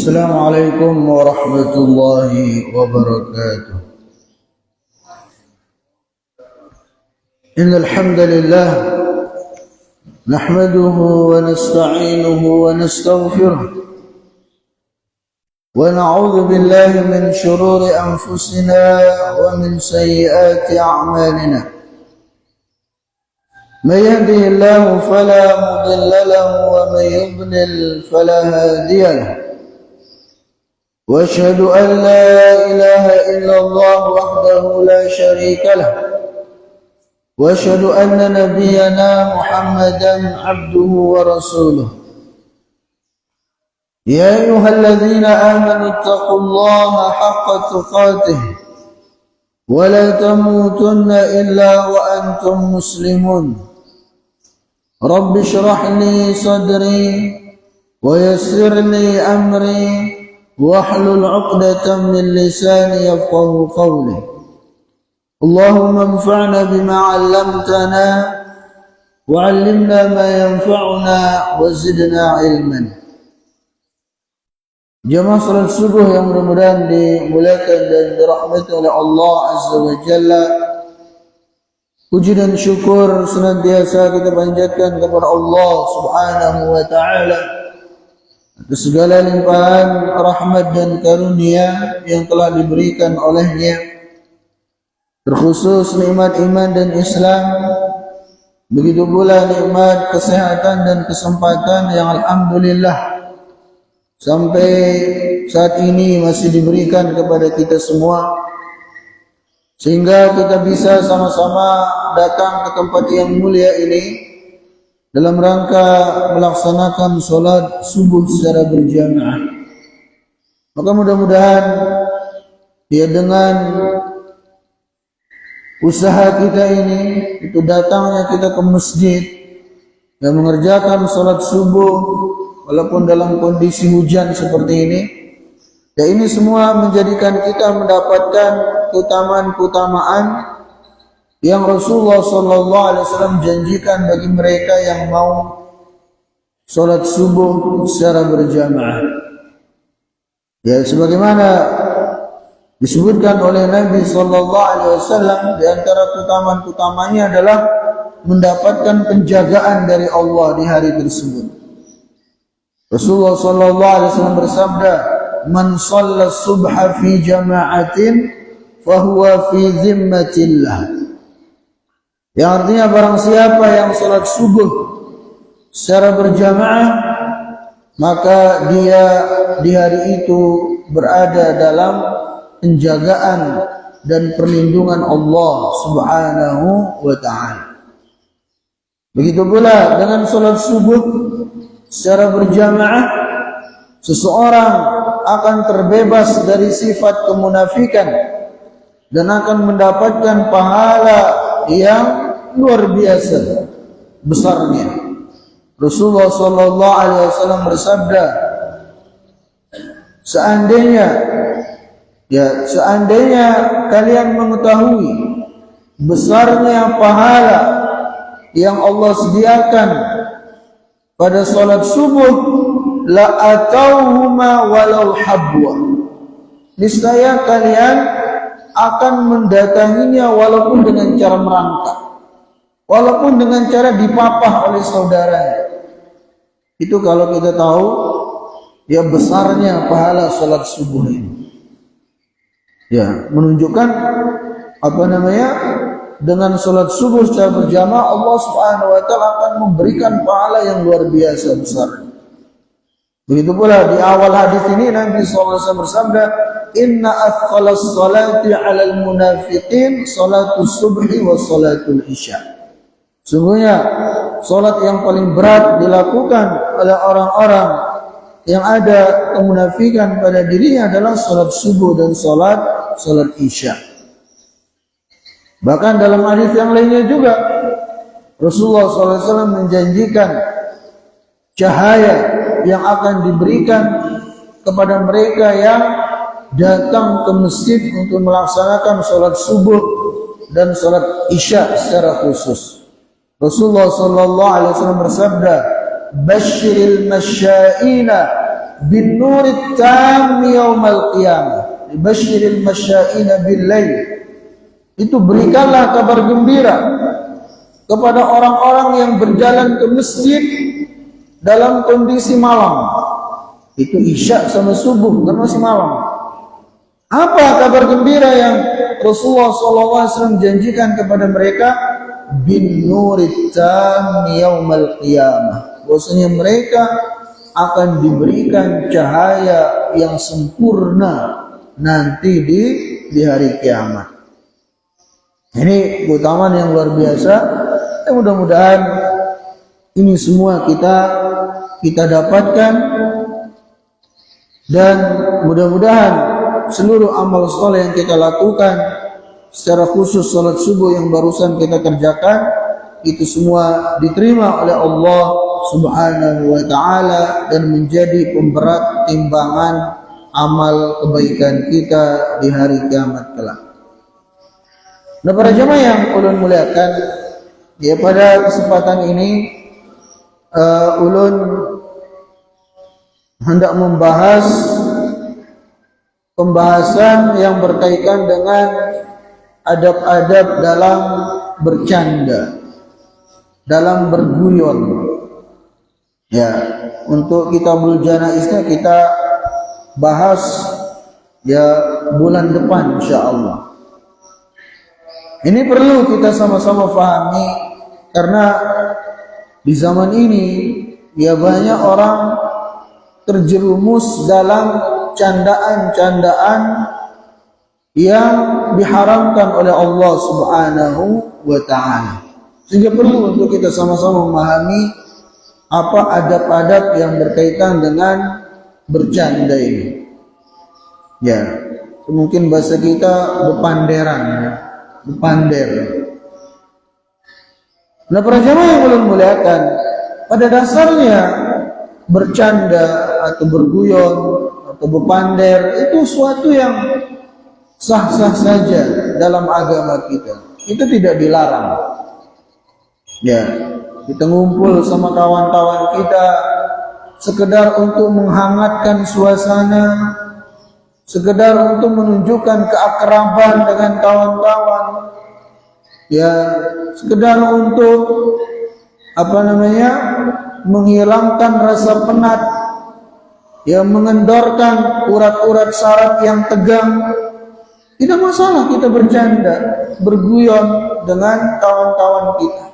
السلام عليكم ورحمة الله وبركاته. إن الحمد لله نحمده ونستعينه ونستغفره ونعوذ بالله من شرور أنفسنا ومن سيئات أعمالنا. من يهده الله فلا مضل له ومن يضلل فلا هادي له. وأشهد أن لا إله إلا الله وحده لا شريك له. وأشهد أن نبينا محمدا عبده ورسوله. يا أيها الذين آمنوا اتقوا الله حق تقاته ولا تموتن إلا وأنتم مسلمون. رب اشرح لي صدري ويسر لي أمري واحلل عقدة من لساني يفقه قولي. اللهم انفعنا بما علمتنا وعلمنا ما ينفعنا وزدنا علما. Jamaah salat subuh yang mudah-mudahan dimuliakan dan dirahmati oleh Allah Azza wa Jalla. Puji dan syukur senantiasa kita panjatkan kepada Allah Subhanahu wa Ta'ala atas segala limpahan rahmat dan karunia yang telah diberikan olehnya, terkhusus nikmat iman dan Islam, begitu pula nikmat kesehatan dan kesempatan yang alhamdulillah sampai saat ini masih diberikan kepada kita semua, sehingga kita bisa sama-sama datang ke tempat yang mulia ini dalam rangka melaksanakan sholat subuh secara berjamaah. Maka mudah-mudahan ya dengan usaha kita ini, itu datangnya kita ke masjid dan mengerjakan sholat subuh walaupun dalam kondisi hujan seperti ini, ya ini semua menjadikan kita mendapatkan keutamaan-keutamaan yang Rasulullah SAW janjikan bagi mereka yang mau sholat subuh secara berjamaah. Ya, sebagaimana disebutkan oleh Nabi SAW, di antara keutamaan-keutamanya adalah mendapatkan penjagaan dari Allah di hari tersebut. Rasulullah SAW bersabda, "Man shalla subha fi jama'atin fahuwa fi zimmatillah." Yang artinya barang siapa yang salat subuh secara berjamaah, maka dia di hari itu berada dalam penjagaan dan perlindungan Allah Subhanahu wa Ta'ala. Begitu pula dengan salat subuh secara berjamaah, seseorang akan terbebas dari sifat kemunafikan dan akan mendapatkan pahala yang luar biasa besarnya. Rasulullah SAW bersabda, seandainya kalian mengetahui besarnya pahala yang Allah sediakan pada salat subuh, la atauhuma walau habwa, niscaya kalian akan mendatanginya walaupun dengan cara merangkak, walaupun dengan cara dipapah oleh saudaranya. Itu kalau kita tahu ya besarnya pahala salat subuh ini. Ya, menunjukkan dengan salat subuh secara berjamaah Allah Subhanahu wa Ta'ala akan memberikan pahala yang luar biasa besar. Begitu pula di awal hadis ini Nabi SAW bersabda, "Inna athqalas salati 'alal munafiqin salatus subhi wa salatul isya." Sungguhnya salat yang paling berat dilakukan oleh orang-orang yang ada kemunafikan pada dirinya adalah salat subuh dan salat isya. Bahkan dalam hadis yang lainnya juga Rasulullah SAW menjanjikan cahaya yang akan diberikan kepada mereka yang datang ke masjid untuk melaksanakan salat subuh dan salat isya secara khusus. Rasulullah SAW bersabda, "Basyiril masya'ina bin nurit tam yaumal qiyamah libashiril masyaina bil lail. Itu berikanlah kabar gembira kepada orang-orang yang berjalan ke masjid dalam kondisi malam. Itu isya sama subuh, kan masih malam. Apa kabar gembira yang Rasulullah SAW janjikan kepada mereka? Bin nurit tam yaumal qiyamah. Bahwasanya mereka akan diberikan cahaya yang sempurna nanti di hari kiamat. Ini keutamaan yang luar biasa. Mudah-mudahan ini semua kita dapatkan, dan mudah-mudahan seluruh amal soleh yang kita lakukan, secara khusus salat subuh yang barusan kita kerjakan, itu semua diterima oleh Allah Subhanahu wa ta'ala dan menjadi pemberat timbangan amal kebaikan kita di hari kiamat kelak. Nah, para jemaah yang ulun muliakan, ya, pada kesempatan ini ulun hendak membahas pembahasan yang berkaitan dengan adab-adab dalam bercanda, dalam berguyon. Ya, untuk Kitabul Janaiznya kita bahas ya bulan depan insyaallah. Ini perlu kita sama-sama pahami, karena di zaman ini ya banyak orang terjerumus dalam candaan-candaan yang diharamkan oleh Allah Subhanahu wa ta'ala. Sehingga perlu untuk kita sama-sama memahami apa adab-adab yang berkaitan dengan bercanda ini. Ya, mungkin bahasa kita bepanderan, ya. Bepander. Nah, para jemaah yang ulun muliakan, pada dasarnya bercanda atau berguyon atau bepander itu suatu yang sah-sah saja dalam agama kita. Itu tidak dilarang. Ya, kita ngumpul sama kawan-kawan kita sekedar untuk menghangatkan suasana, sekedar untuk menunjukkan keakraban dengan kawan-kawan, ya, sekedar untuk menghilangkan rasa penat, ya, mengendorkan urat-urat saraf yang tegang. Tidak masalah kita bercanda, berguyon dengan kawan-kawan kita.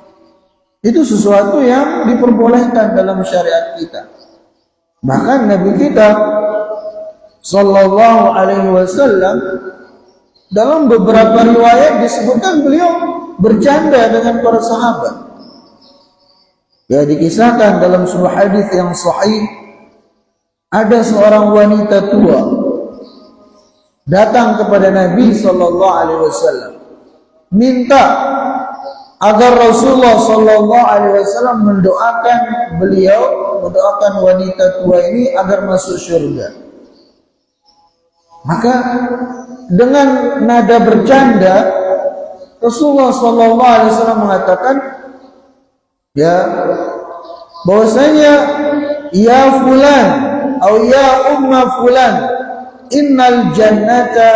Itu sesuatu yang diperbolehkan dalam syariat kita. Bahkan Nabi kita Sallallahu alaihi wasallam dalam beberapa riwayat disebutkan beliau bercanda dengan para sahabat. Ya, dikisahkan dalam sebuah hadis yang sahih, ada seorang wanita tua datang kepada Nabi Sallallahu alaihi wasallam minta agar Rasulullah Sallallahu alaihi wasallam mendoakan wanita tua ini agar masuk surga. Maka dengan nada bercanda Rasulullah Sallallahu alaihi wasallam mengatakan, ya, bahwasanya ya fulan atau ya umma fulan, innal jannata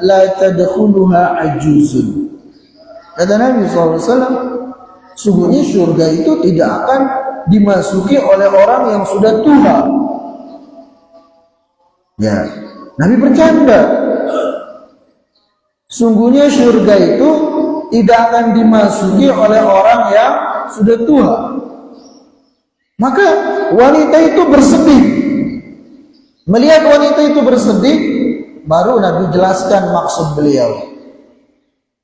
la tadkhuluha ajuzun. Kata Nabi SAW, sungguhnya surga itu tidak akan dimasuki oleh orang yang sudah tua. Ya, Nabi bercanda. Sungguhnya surga itu tidak akan dimasuki oleh orang yang sudah tua. Maka wanita itu bersedih. Melihat wanita itu bersedih, baru Nabi jelaskan maksud beliau.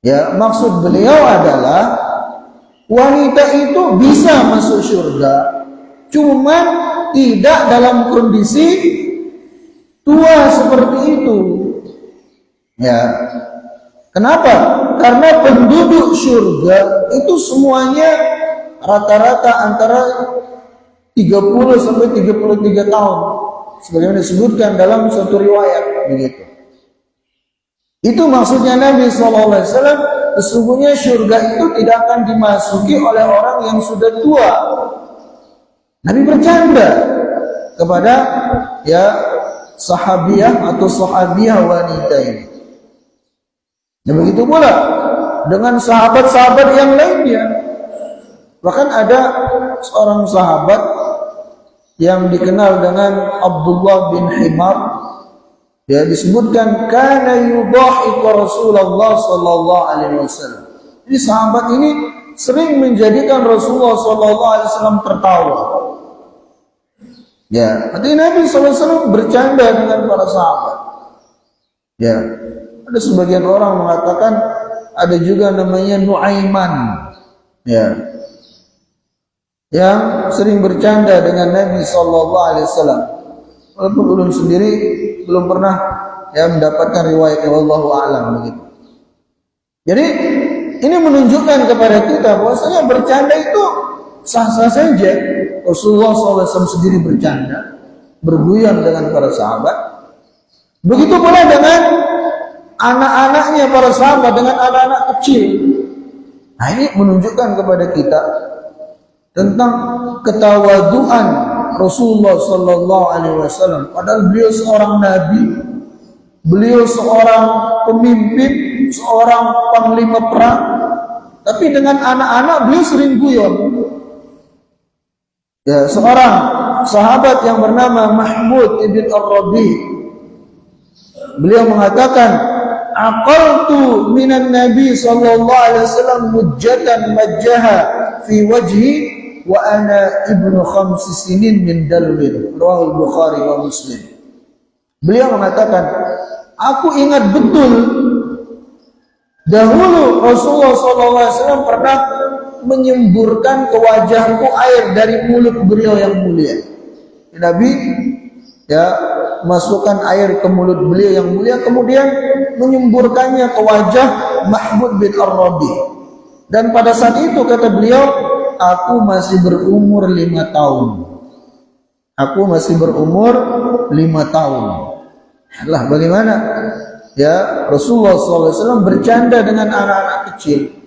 Ya, maksud beliau adalah wanita itu bisa masuk surga, cuman tidak dalam kondisi tua seperti itu. Ya. Kenapa? Karena penduduk surga itu semuanya rata-rata antara 30 sampai 33 tahun. Sebagaimana disebutkan dalam suatu riwayat begitu. Itu maksudnya Nabi SAW, sesungguhnya surga itu tidak akan dimasuki oleh orang yang sudah tua. Nabi bercanda kepada ya sahabiah atau sahabiah wanita ini. Dan begitu pula dengan sahabat-sahabat yang lainnya. Bahkan ada seorang sahabat yang dikenal dengan Abdullah bin Himar, ya, disebutkan kana yudhahiku Rasulullah sallallahu alaihi wasallam. Jadi sahabat ini sering menjadikan Rasulullah sallallahu alaihi wasallam tertawa. Ya, artinya Nabi sallallahu alaihi wasallam bercanda dengan para sahabat. Ya, ada sebagian orang mengatakan ada juga namanya Nuaiman, ya, yang sering bercanda dengan Nabi sallallahu alaihi wasallam. Walaupun ulun sendiri belum pernah ya mendapatkan riwayatnya, wallahu a'lam begitu. Jadi ini menunjukkan kepada kita bahwasanya bercanda itu sah-sah saja. Rasulullah SAW sendiri bercanda, berguyon dengan para sahabat. Begitu pula dengan anak-anaknya para sahabat, dengan anak-anak kecil. Nah, ini menunjukkan kepada kita tentang ketawaduan Rasulullah sallallahu alaihi wasallam. Padahal beliau seorang nabi, beliau seorang pemimpin, seorang panglima perang, tapi dengan anak-anak beliau sering guyon. Ya, seorang sahabat yang bernama Mahmud ibn Ar-Rabi, beliau mengatakan, aqaltu minan nabi sallallahu alaihi wasallam mujjatan majjaha fi wajhi wa ana ibnu khamsi sinin min dalwin, rawahul Bukhari wa Muslim. Beliau mengatakan, aku ingat betul dahulu Rasulullah SAW pernah menyemburkan ke wajahku air dari mulut beliau yang mulia. Nabi ya masukkan air ke mulut beliau yang mulia, kemudian menyemburkannya ke wajah Mahmud bin Ar-Rabi. Dan pada saat itu kata beliau, aku masih berumur 5 tahun. Aku masih berumur 5 tahun. Lah bagaimana? Ya, Rasulullah SAW bercanda dengan anak-anak kecil.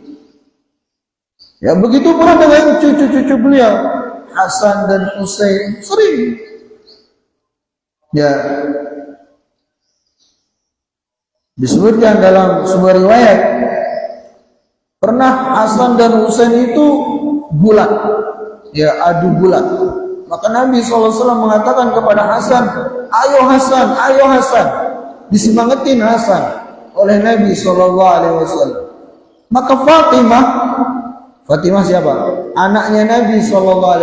Ya, begitu pula dengan cucu-cucu beliau, Hasan dan Husain, sering. Ya, disebutkan dalam sebuah riwayat, pernah Hasan dan Husain itu gulat, ya, adu gulat. Maka Nabi SAW mengatakan kepada Hasan, ayo Hasan, ayo Hasan. Disemangatin Hasan oleh Nabi SAW. Maka Fatimah siapa? Anaknya Nabi SAW,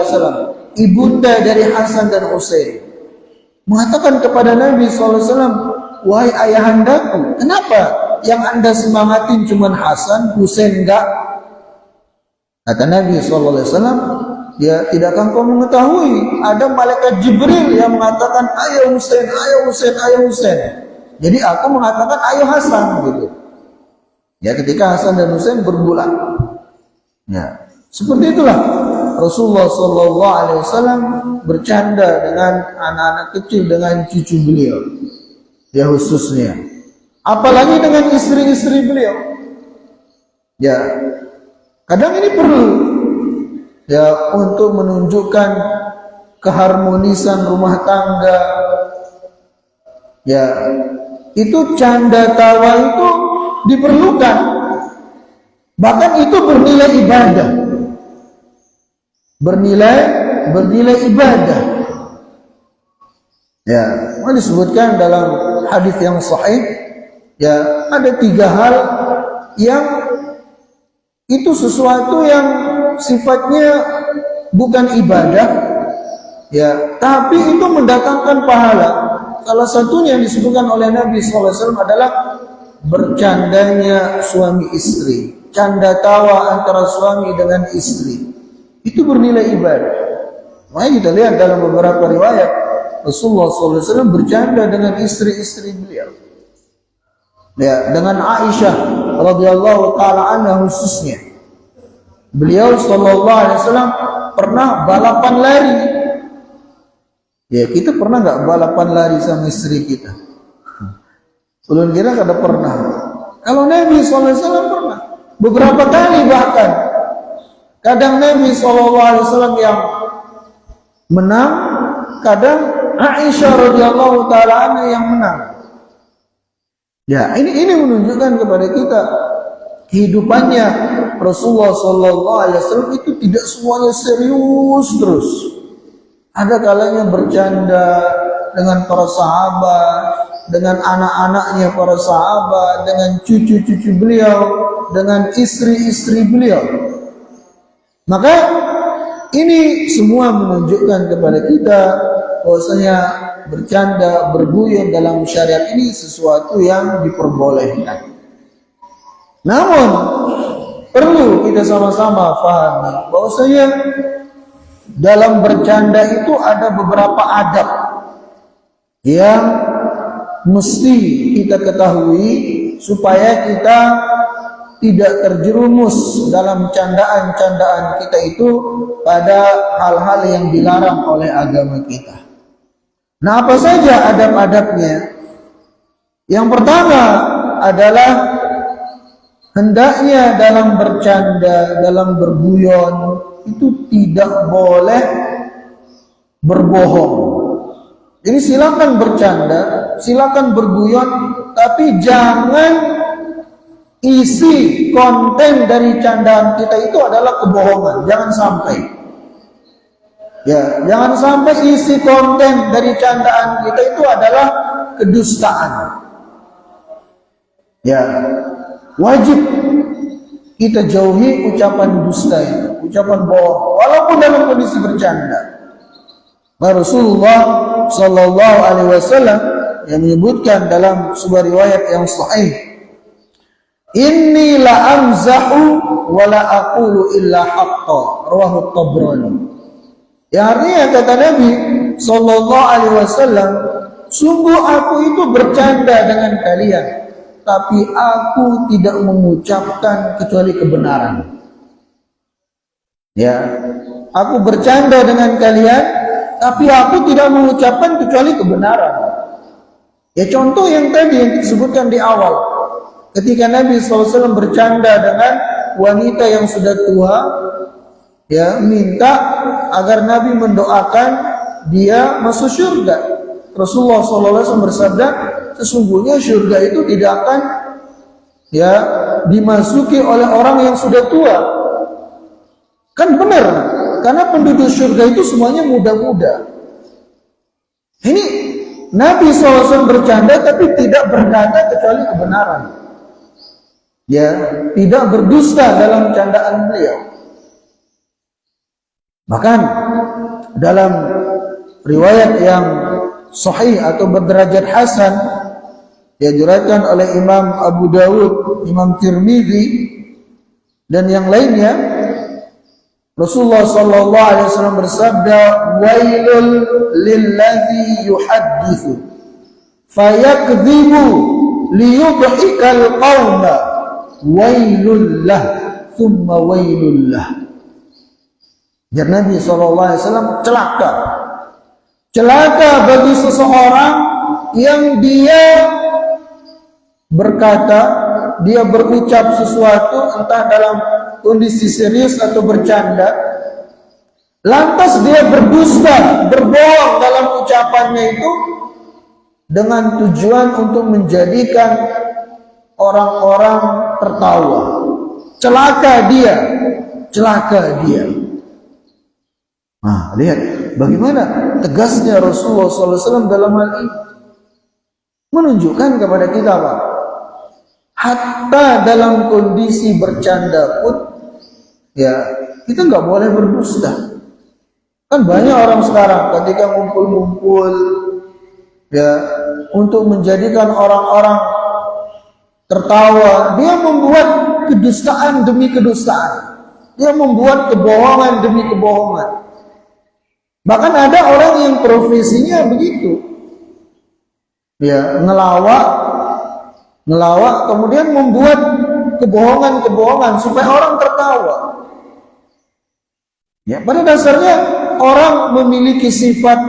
ibunda dari Hasan dan Husain, mengatakan kepada Nabi SAW, wahai ayahandaku, kenapa yang anda semangatin cuma Hasan, Husain enggak? Kata Nabi SAW, ya tidakkah kau mengetahui ada malaikat Jibril yang mengatakan ayo Husain, ayo Husain, ayo Husain. Jadi aku mengatakan ayo Hasan gitu. Ya, ketika Hasan dan Husain bergulat. Ya, seperti itulah Rasulullah SAW bercanda dengan anak-anak kecil, dengan cucu beliau, ya khususnya. Apalagi dengan istri-istri beliau. Ya, kadang ini perlu ya untuk menunjukkan keharmonisan rumah tangga. Ya, itu canda tawa itu diperlukan. Bahkan itu bernilai ibadah. Bernilai ibadah. Ya, disebutkan dalam hadis yang sahih, ya, ada 3 hal yang itu sesuatu yang sifatnya bukan ibadah, ya, tapi itu mendatangkan pahala. Salah satunya yang disebutkan oleh Nabi SAW adalah bercandanya suami istri. Canda tawa antara suami dengan istri itu bernilai ibadah. Makanya kita lihat dalam beberapa riwayat Rasulullah SAW bercanda dengan istri-istri beliau. Ya, dengan Aisyah radhiyallahu taala anha khususnya. Beliau sallallahu alaihi wasallam pernah balapan lari. Ya, kita pernah nggak balapan lari sama istri kita? Ulun kira kada pernah. Kalau Nabi sallallahu alaihi wasallam pernah. Beberapa kali bahkan. Kadang Nabi SAW yang menang, kadang Aisyah radhiyallahu taala anha yang menang. Ya, ini menunjukkan kepada kita kehidupannya Rasulullah sallallahu alaihi wasallam itu tidak semuanya serius terus. Ada kalanya bercanda dengan para sahabat, dengan anak-anaknya para sahabat, dengan cucu-cucu beliau, dengan istri-istri beliau. Maka ini semua menunjukkan kepada kita bahwasanya bercanda, berguyon dalam syariat ini sesuatu yang diperbolehkan. Namun perlu kita sama-sama pahami bahwasanya dalam bercanda itu ada beberapa adab yang mesti kita ketahui supaya kita tidak terjerumus dalam candaan-candaan kita itu pada hal-hal yang dilarang oleh agama kita. Nah, apa saja adab-adabnya? Yang pertama adalah hendaknya dalam bercanda, dalam berguyon itu tidak boleh berbohong. Jadi silakan bercanda, silakan berguyon, tapi jangan isi konten dari candaan kita itu adalah kebohongan. Jangan sampai. Ya, jangan sampai isi konten dari candaan kita itu adalah kedustaan. Ya, wajib kita jauhi ucapan dusta itu, ucapan bohong, walaupun dalam kondisi bercanda. Rasulullah sallallahu alaihi wasallam yang menyebutkan dalam sebuah riwayat yang sahih, "Inni la amzahu wa la aqulu illa haqqa," rawahu Tabrani. Yang artinya kata Nabi sallallahu alaihi wasallam, sungguh aku itu bercanda dengan kalian, tapi aku tidak mengucapkan kecuali kebenaran. Ya, aku bercanda dengan kalian, tapi aku tidak mengucapkan kecuali kebenaran. Ya, contoh yang tadi yang disebutkan di awal, ketika Nabi SAW bercanda dengan wanita yang sudah tua, ya, minta agar Nabi mendoakan dia masuk surga. Rasulullah SAW bersabda, sesungguhnya surga itu tidak akan ya dimasuki oleh orang yang sudah tua. Kan benar, karena penduduk surga itu semuanya muda-muda. Ini Nabi SAW bercanda tapi tidak berkata kecuali kebenaran. Ya, tidak berdusta dalam candaan beliau. Bahkan dalam riwayat yang sahih atau berderajat hasan yang diriwayatkan oleh Imam Abu Dawud, Imam Tirmidzi dan yang lainnya, Rasulullah sallallahu alaihi wasallam bersabda, "Wailul lilladzi yuhadditsu fayakdzibu liyudhikal qauma, wailul lah thumma wailul lah." Jadi Nabi sallallahu alaihi wasallam celaka bagi seseorang yang dia berkata, dia berucap sesuatu entah dalam kondisi serius atau bercanda, lantas dia berdusta, berbohong dalam ucapannya itu dengan tujuan untuk menjadikan orang-orang tertawa. Celaka dia. Nah, lihat bagaimana tegasnya Rasulullah SAW dalam hal ini, menunjukkan kepada kita, Pak, hatta dalam kondisi bercanda pun, ya, kita nggak boleh berdusta. Kan banyak orang sekarang ketika ngumpul-ngumpul, ya, untuk menjadikan orang-orang tertawa, dia membuat kedustaan demi kedustaan, dia membuat kebohongan demi kebohongan. Bahkan ada orang yang profesinya begitu, ya, ngelawak, kemudian membuat kebohongan supaya orang tertawa. Ya, pada dasarnya orang memiliki sifat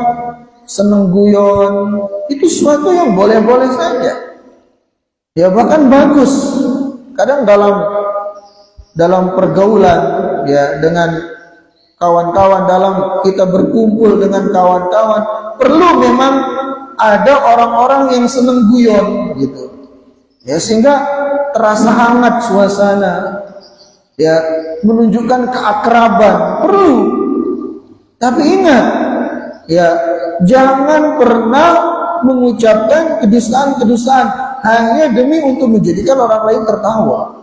seneng guyon, itu sesuatu yang boleh-boleh saja. Ya, bahkan bagus. Kadang dalam pergaulan, ya, dengan kawan-kawan, dalam kita berkumpul dengan kawan-kawan, perlu memang ada orang-orang yang senang guyon gitu. Ya, sehingga terasa hangat suasana. Ya, menunjukkan keakraban, perlu. Tapi ingat, ya, jangan pernah mengucapkan kedustaan-kedustaan hanya demi untuk menjadikan orang lain tertawa.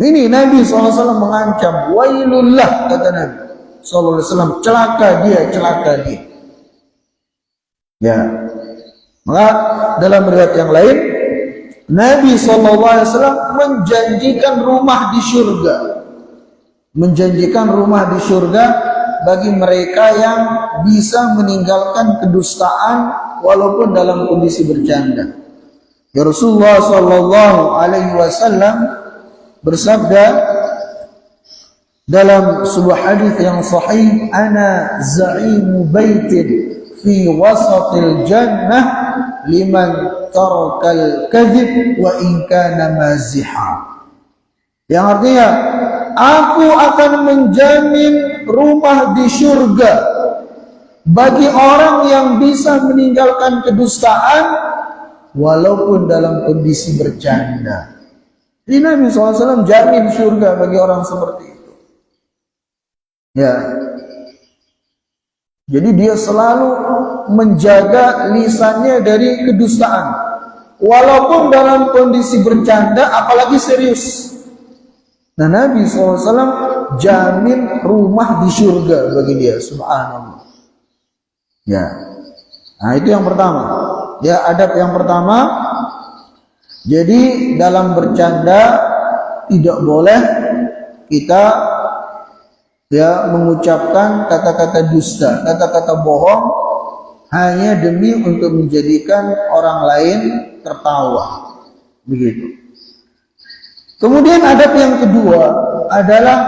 Ini Nabi SAW mengancam, wailullah, kata Nabi SAW, celaka dia. Ya, maka dalam riwayat yang lain, Nabi SAW menjanjikan rumah di surga, bagi mereka yang bisa meninggalkan kedustaan walaupun dalam kondisi bercanda. Ya, Rasulullah SAW bersabda dalam sebuah hadis yang sahih, ana za'imu baitin fi wasatil jannah liman tarakal kadhib wa in kana maziha. Yang artinya, aku akan menjamin rumah di surga bagi orang yang bisa meninggalkan kedustaan walaupun dalam kondisi bercanda. Jadi Nabi SAW jamin surga bagi orang seperti itu. Ya. Jadi dia selalu menjaga lisannya dari kedustaan. Walaupun dalam kondisi bercanda, apalagi serius. Nah, Nabi SAW jamin rumah di surga bagi dia. Subhanallah. Ya. Nah, itu yang pertama. Ya, adab yang pertama. Jadi dalam bercanda tidak boleh kita mengucapkan kata-kata dusta, kata-kata bohong hanya demi untuk menjadikan orang lain tertawa. Begitu. Kemudian adab yang kedua adalah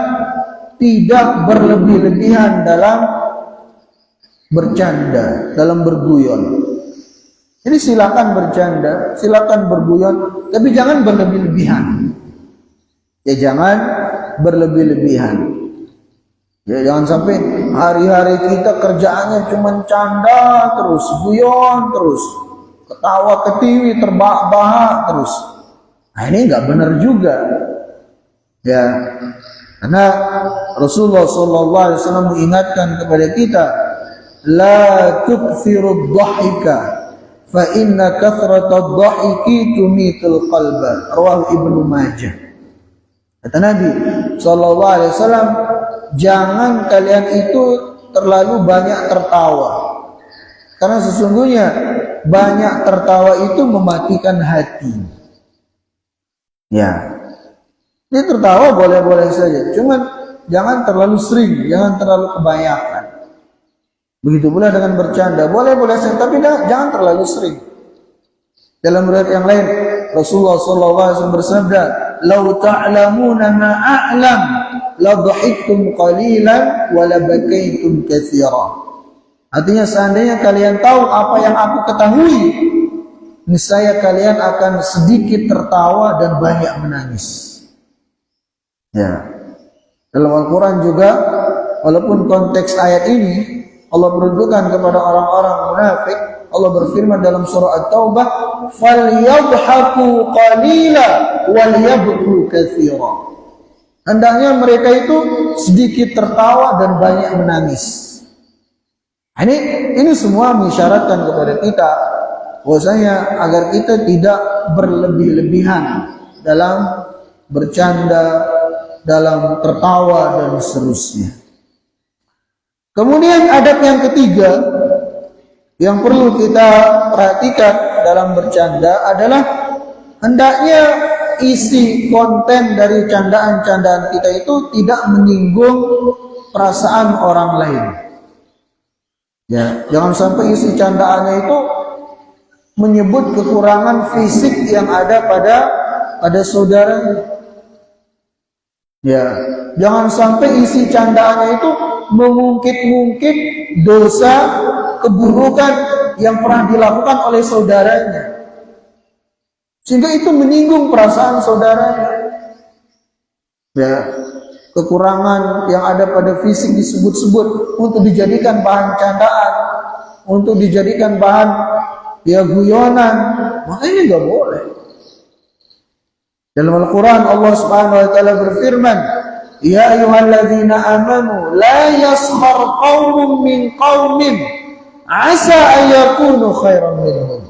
tidak berlebih-lebihan dalam bercanda, dalam berguyon. Jadi silakan bercanda, silakan berguyon, tapi jangan berlebih-lebihan. Ya, jangan berlebih-lebihan. Ya, jangan sampai hari-hari kita kerjaannya cuma canda terus, guyon terus, ketawa ketiwi, terbahak-bahak terus. Nah, ini nggak benar juga. Ya, karena Rasulullah SAW mengingatkan kepada kita, la tukthirud dhahika fa inna kathratad dhahiki tumitul qalba. Rawahu Ibnu Majah. Kata Nabi SAW, jangan kalian itu terlalu banyak tertawa, karena sesungguhnya banyak tertawa itu mematikan hati. Ya, ini tertawa boleh-boleh saja, cuman jangan terlalu sering, jangan terlalu kebanyakan. Begitu pula dengan bercanda, boleh-boleh saja, tapi jangan terlalu sering. Dalam riwayat yang lain, Rasulullah SAW bersabda, "Lau ta'lamuna ma a'lam, la dhahiktum qalilan wa la bakaitum katsira." Artinya, seandainya kalian tahu apa yang aku ketahui, niscaya kalian akan sedikit tertawa dan banyak menangis. Ya. Dalam Al-Quran juga, walaupun konteks ayat ini Allah peruntukkan kepada orang-orang munafik, Allah berfirman dalam surah At-Taubah, "Falyadhaku qalila walyabku katsira." Hendaknya mereka itu sedikit tertawa dan banyak menangis. Ini semua mengisyaratkan kepada kita bahwasanya agar kita tidak berlebih-lebihan dalam bercanda, dalam tertawa dan seterusnya. Kemudian adab yang ketiga yang perlu kita perhatikan dalam bercanda adalah hendaknya isi konten dari candaan-candaan kita itu tidak menyinggung perasaan orang lain. Ya, jangan sampai isi candaannya itu menyebut kekurangan fisik yang ada pada saudaranya. Ya, jangan sampai isi candaannya itu mengungkit-ungkit dosa, keburukan yang pernah dilakukan oleh saudaranya, sehingga itu menyinggung perasaan saudaranya. Ya, kekurangan yang ada pada fisik disebut-sebut untuk dijadikan bahan candaan, untuk dijadikan bahan guyonan, maka ini nggak boleh. Dalam Al-Quran Allah Subhanahu wa taala berfirman, "Ya ayyuhalladzina amanu la yaskhar qaumun min qaumin asa an yakunu khairan minhum."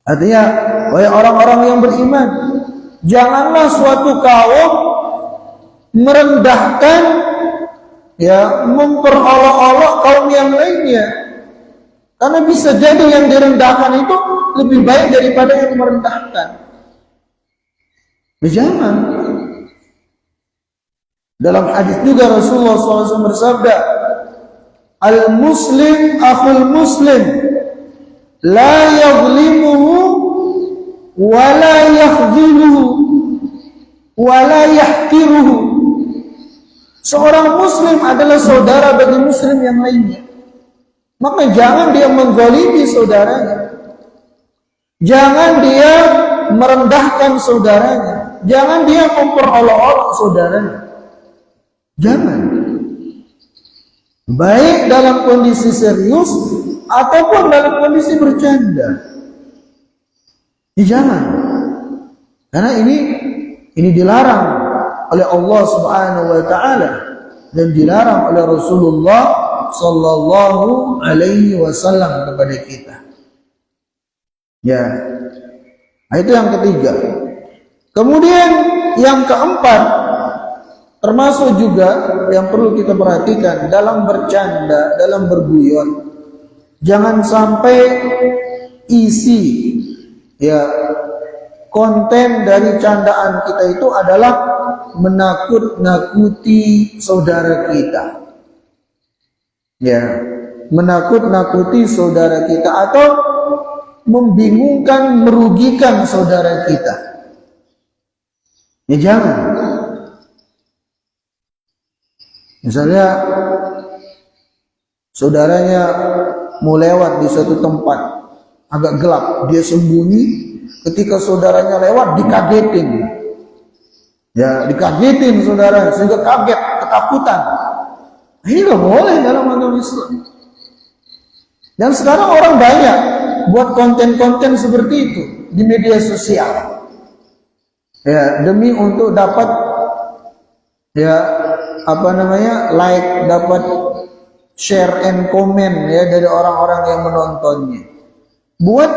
Artinya, wahai orang-orang yang beriman, janganlah suatu kaum merendahkan, memperolok-olok kaum yang lainnya. Karena bisa jadi yang direndahkan itu lebih baik daripada yang merendahkan. Jangan. Dalam hadis juga Rasulullah SAW bersabda, "Al-Muslim akhul Muslim, la yadhlimuhu, wa la yakhziluhu, wa la yahqiruhu." Seorang Muslim adalah saudara bagi Muslim yang lainnya. Maka jangan dia menggolimi saudaranya, jangan dia merendahkan saudaranya, jangan dia memperolok-olok saudaranya. Jangan. Baik dalam kondisi serius ataupun dalam kondisi bercanda. Jangan. Karena ini dilarang oleh Allah Subhanahu wa taala dan dilarang oleh Rasulullah sallallahu alaihi wasallam kepada kita. Ya. Nah, itu yang ketiga. Kemudian yang keempat, termasuk juga yang perlu kita perhatikan dalam bercanda, dalam berguyon, jangan sampai isi konten dari candaan kita itu adalah menakut-nakuti saudara kita. Menakut-nakuti saudara kita atau membingungkan, merugikan saudara kita. Jangan. Misalnya saudaranya mau lewat di suatu tempat agak gelap, dia sembunyi, ketika saudaranya lewat dikagetin. Dikagetin saudara sehingga kaget, ketakutan. Ini nggak boleh dalam agama Islam. Dan sekarang orang banyak buat konten-konten seperti itu di media sosial. Demi untuk dapat like, dapat share and comment dari orang-orang yang menontonnya. Buat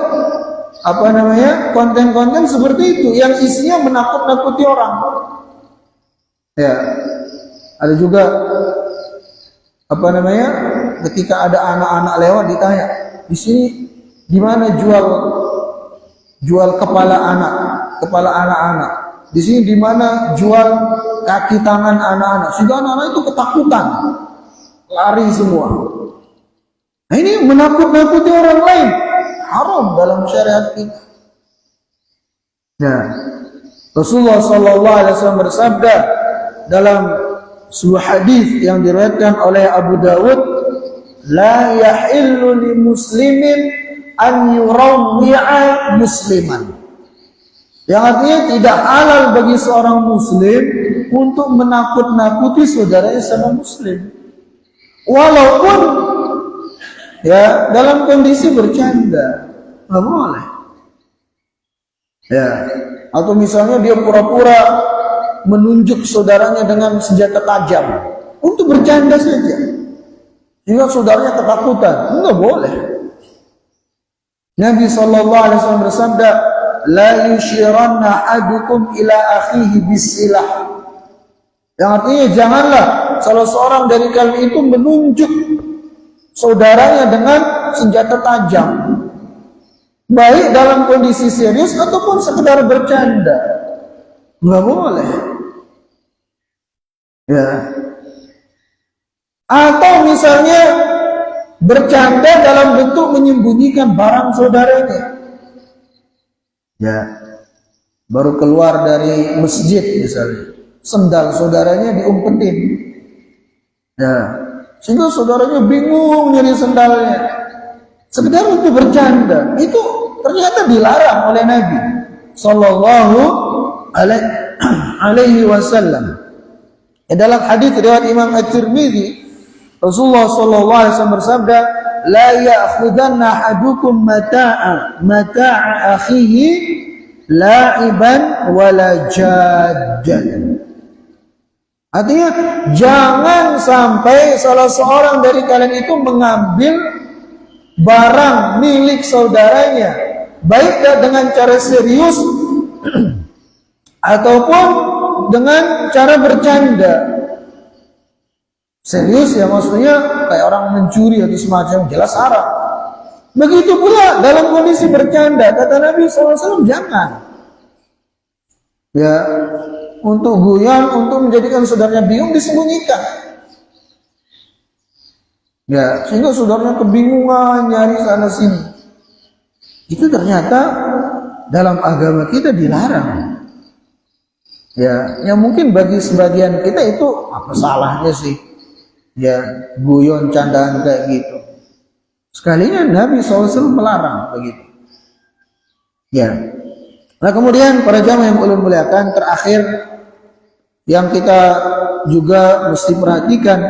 konten-konten seperti itu yang isinya menakut-nakuti orang. Ada juga ketika ada anak-anak lewat ditanya, di sini di mana jual kepala anak-anak? Di sini di mana jual kaki tangan anak-anak? Sehingga anak-anak itu ketakutan, lari semua. Nah, ini menakut-nakuti orang lain, haram dalam syariat kita. Rasulullah SAW bersabda dalam sebuah hadis yang diriwayatkan oleh Abu Dawud, la yahillu li muslimin an yurawwi'a musliman. Yang artinya tidak halal bagi seorang muslim untuk menakut-nakuti saudaranya sama muslim. Walaupun dalam kondisi bercanda, nggak boleh. Atau misalnya dia pura-pura menunjuk saudaranya dengan senjata tajam untuk bercanda saja, sehingga saudaranya ketakutan, nggak boleh. Nabi SAW bersabda, la yushiranna ahadukum ila akhihi bisilah. Yang artinya janganlah salah seorang dari kalian itu menunjuk saudaranya dengan senjata tajam, baik dalam kondisi serius ataupun sekedar bercanda. Nggak boleh. Atau misalnya bercanda dalam bentuk menyembunyikan barang saudaranya. Baru keluar dari masjid misalnya, sendal saudaranya diumpetin. Sehingga saudaranya bingung nyari sendalnya. Sekedar untuk bercanda, itu ternyata dilarang oleh Nabi sallallahu alaihi wasallam. Dalam hadis riwayat Imam At-Tirmidzi, Rasulullah sallallahu alaihi wasallam bersabda, "La ya'khudanna ahadukum mata'a akhihi la'iban wala jaddan." Artinya, jangan sampai salah seorang dari kalian itu mengambil barang milik saudaranya, baik dengan cara serius ataupun dengan cara bercanda. Serius ya maksudnya kayak orang mencuri atau semacam, jelas haram. Begitu pula dalam kondisi bercanda, kata Nabi SAW, jangan. Ya, untuk guyon, untuk menjadikan saudaranya bingung, disembunyikan. Ya, sehingga saudaranya kebingungan nyari sana sini. Itu ternyata dalam agama kita dilarang. Ya, yang mungkin bagi sebagian kita itu apa salahnya sih? Ya, guyon, candaan kayak gitu. Sekalinya Nabi SAW melarang begitu. Ya. Nah kemudian para jamaah yang ulun muliakan, terakhir yang kita juga mesti perhatikan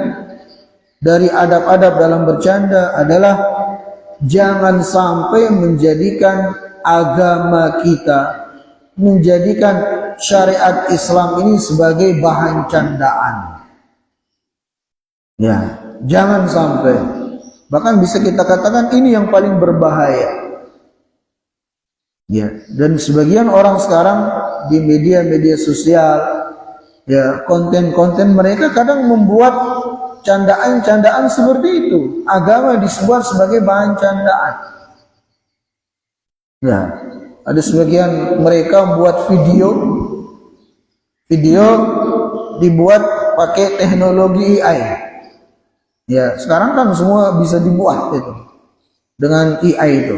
dari adab-adab dalam bercanda adalah jangan sampai menjadikan agama kita, menjadikan syariat Islam ini sebagai bahan candaan. Ya, jangan sampai. Bahkan bisa kita katakan ini yang paling berbahaya. Ya, dan sebagian orang sekarang di media-media sosial, ya, konten-konten mereka kadang membuat candaan-candaan seperti itu. Agama disebut sebagai bahan candaan. Ya, ada sebagian mereka buat video dibuat pakai teknologi AI. Ya, sekarang kan semua bisa dibuat itu dengan AI itu.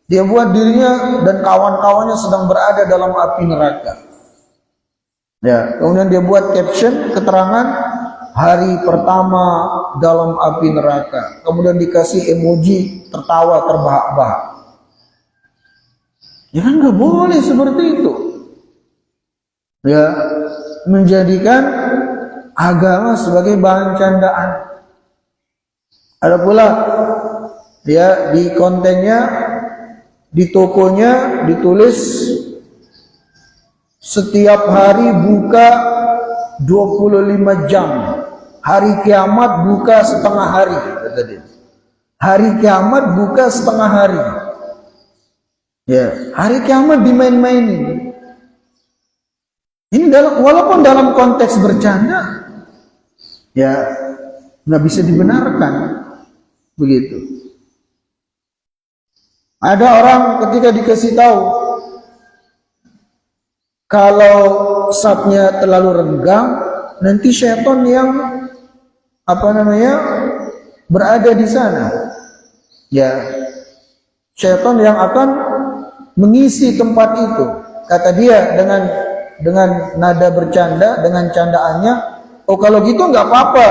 Dia buat dirinya dan kawan-kawannya sedang berada dalam api neraka. Ya, kemudian dia buat caption, keterangan hari pertama dalam api neraka. Kemudian dikasih emoji tertawa terbahak-bahak. Ya kan nggak boleh seperti itu. Ya, menjadikan agama sebagai bahan candaan. Ada pula ya di kontennya, di tokonya ditulis setiap hari buka 25 jam. Hari kiamat buka setengah hari, kata dia. Hari kiamat buka setengah hari. Ya, hari kiamat dimain-mainin. Ini walaupun dalam konteks bercanda, ya nggak bisa dibenarkan. Begitu. Ada orang ketika dikasih tahu kalau sapnya terlalu renggang, nanti syaitan yang berada di sana. Ya, syaitan yang akan mengisi tempat itu. Kata dia dengan nada bercanda, dengan candaannya, oh kalau gitu nggak apa-apa,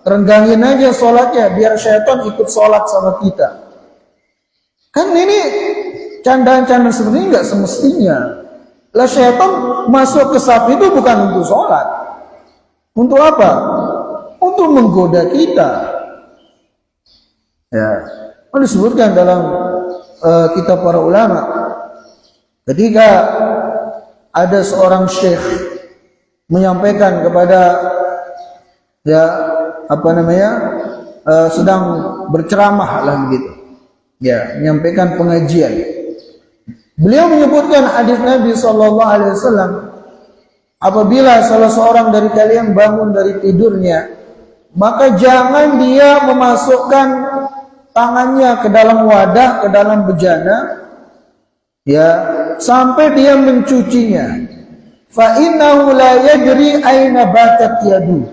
renggangin aja sholatnya, biar syaitan ikut sholat sama kita. Kan ini candaan-candaan seperti ini nggak semestinya. Lah syaitan masuk ke sapi itu bukan untuk sholat. Untuk apa? Untuk menggoda kita. Ya, disebutkan dalam kitab para ulama, ketika ada seorang syekh menyampaikan kepada sedang berceramah lah begitu. Ya, menyampaikan pengajian. Beliau menyebutkan hadis Nabi SAW, apabila salah seorang dari kalian bangun dari tidurnya, maka jangan dia memasukkan tangannya ke dalam wadah, ke dalam bejana, ya, sampai dia mencucinya. Fa innahu la yadri aina batat yadu.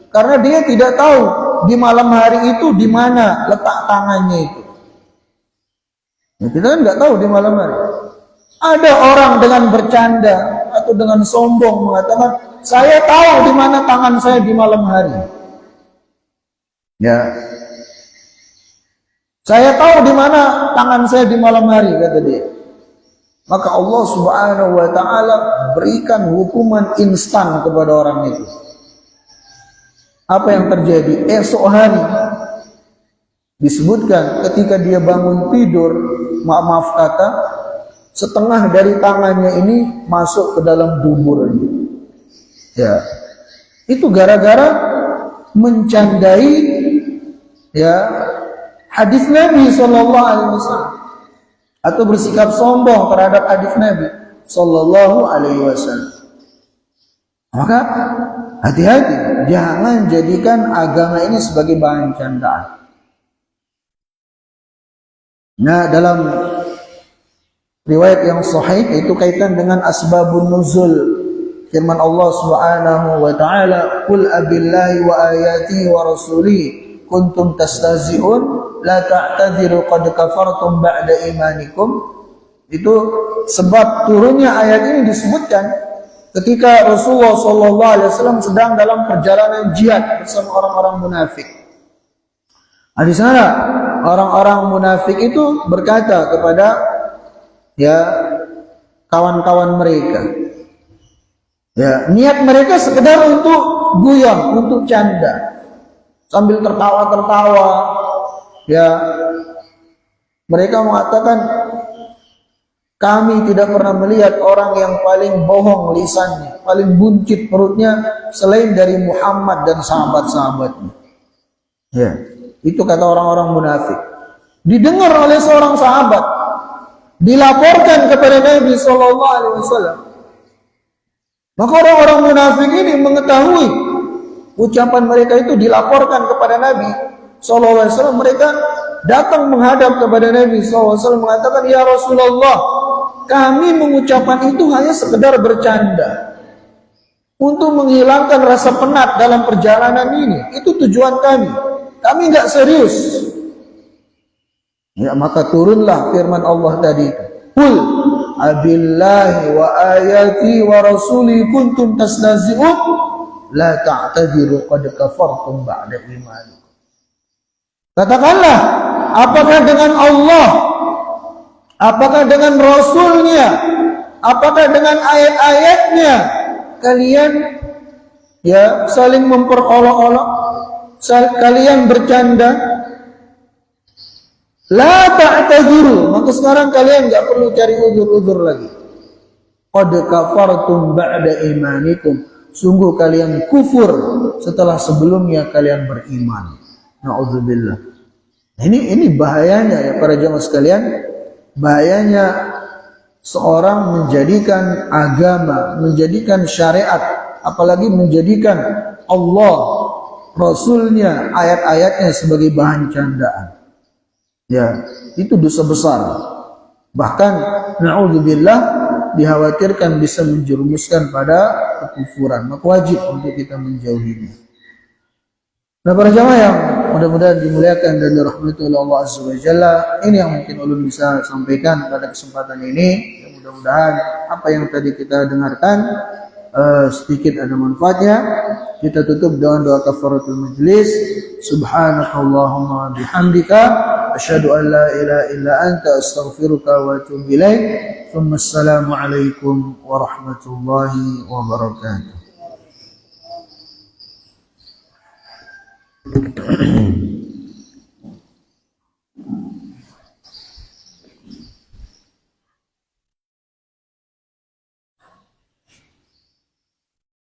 Karena dia tidak tahu di malam hari itu di mana letak tangannya itu. Ya, kita kan nggak tahu di malam hari. Ada orang dengan bercanda atau dengan sombong mengatakan, saya tahu di mana tangan saya di malam hari. Ya, saya tahu di mana tangan saya di malam hari, kata dia. Maka Allah Subhanahu wa Ta'ala berikan hukuman instan kepada orang itu. Apa yang terjadi? Esok hari disebutkan ketika dia bangun tidur, maaf kata, setengah dari tangannya ini masuk ke dalam duburnya. Ya, itu gara-gara mencandai ya hadis Nabi Shallallahu Alaihi Wasallam atau bersikap sombong terhadap hadis Nabi Shallallahu Alaihi Wasallam. Maka hati-hati, jangan jadikan agama ini sebagai bahan candaan. Nah, dalam riwayat yang sahih itu kaitan dengan asbabun nuzul. Firman Allah Subhanahu wa taala, "Qul abillahi wa ayatihi wa rasulihi kuntum tastazi'un la ta'tadiru qad kafartum ba'da imanikum." Itu sebab turunnya ayat ini disebutkan ketika Rasulullah sallallahu alaihi wasallam sedang dalam perjalanan jihad bersama orang-orang munafik. Nah, di sana orang-orang munafik itu berkata kepada ya kawan-kawan mereka, ya niat mereka sekedar untuk guyon, untuk canda, sambil tertawa-tertawa. Ya, mereka mengatakan, kami tidak pernah melihat orang yang paling bohong lisannya, paling buncit perutnya selain dari Muhammad dan sahabat-sahabatnya. Ya, itu kata orang-orang munafik. Didengar oleh seorang sahabat, dilaporkan kepada Nabi Shallallahu Alaihi Wasallam. Maka orang-orang munafik ini mengetahui ucapan mereka itu dilaporkan kepada Nabi Shallallahu Alaihi Wasallam. Mereka datang menghadap kepada Nabi Shallallahu Alaihi Wasallam mengatakan, ya Rasulullah, kami mengucapkan itu hanya sekedar bercanda untuk menghilangkan rasa penat dalam perjalanan ini. Itu tujuan kami. Kami nggak serius. Ya, maka turunlah firman Allah tadi, "Qul abillahi wa ayati wa rasuli kuntum tastazi'un la ta'tadiru qad kafartum ba'da imanikum." Katakanlah, apakah dengan Allah, apakah dengan Rasulnya, apakah dengan ayat-ayatnya kalian ya saling memperolok-olok, kalian bercanda? La ta'tadiru, maka sekarang kalian nggak perlu cari uzur-uzur lagi. Qad kafartum ba'da imanikum, sungguh kalian kufur setelah sebelumnya kalian beriman. Na'udzubillah. Ini bahayanya ya para jemaah sekalian, bahayanya seorang menjadikan agama, menjadikan syariat, apalagi menjadikan Allah, Rasulnya, ayat-ayatnya sebagai bahan candaan. Ya, itu dosa besar. Bahkan na'udzubillah dikhawatirkan bisa menjerumuskan pada kekufuran. Maka wajib untuk kita menjauhinya. Nah, para jamaah yang mudah-mudahan dimuliakan dan dirahmati oleh Allah Azza wa Jalla, ini yang mungkin ulun bisa sampaikan pada kesempatan ini. Ya, mudah-mudahan apa yang tadi kita dengarkan sedikit ada manfaatnya. Kita tutup dengan doa kafaratul majlis. Subhanakallahumma bihamdika asyhadu an la ilaha illa anta astaghfiruka wa atubu ilaik. Wassalamu alaikum warahmatullahi wabarakatuh.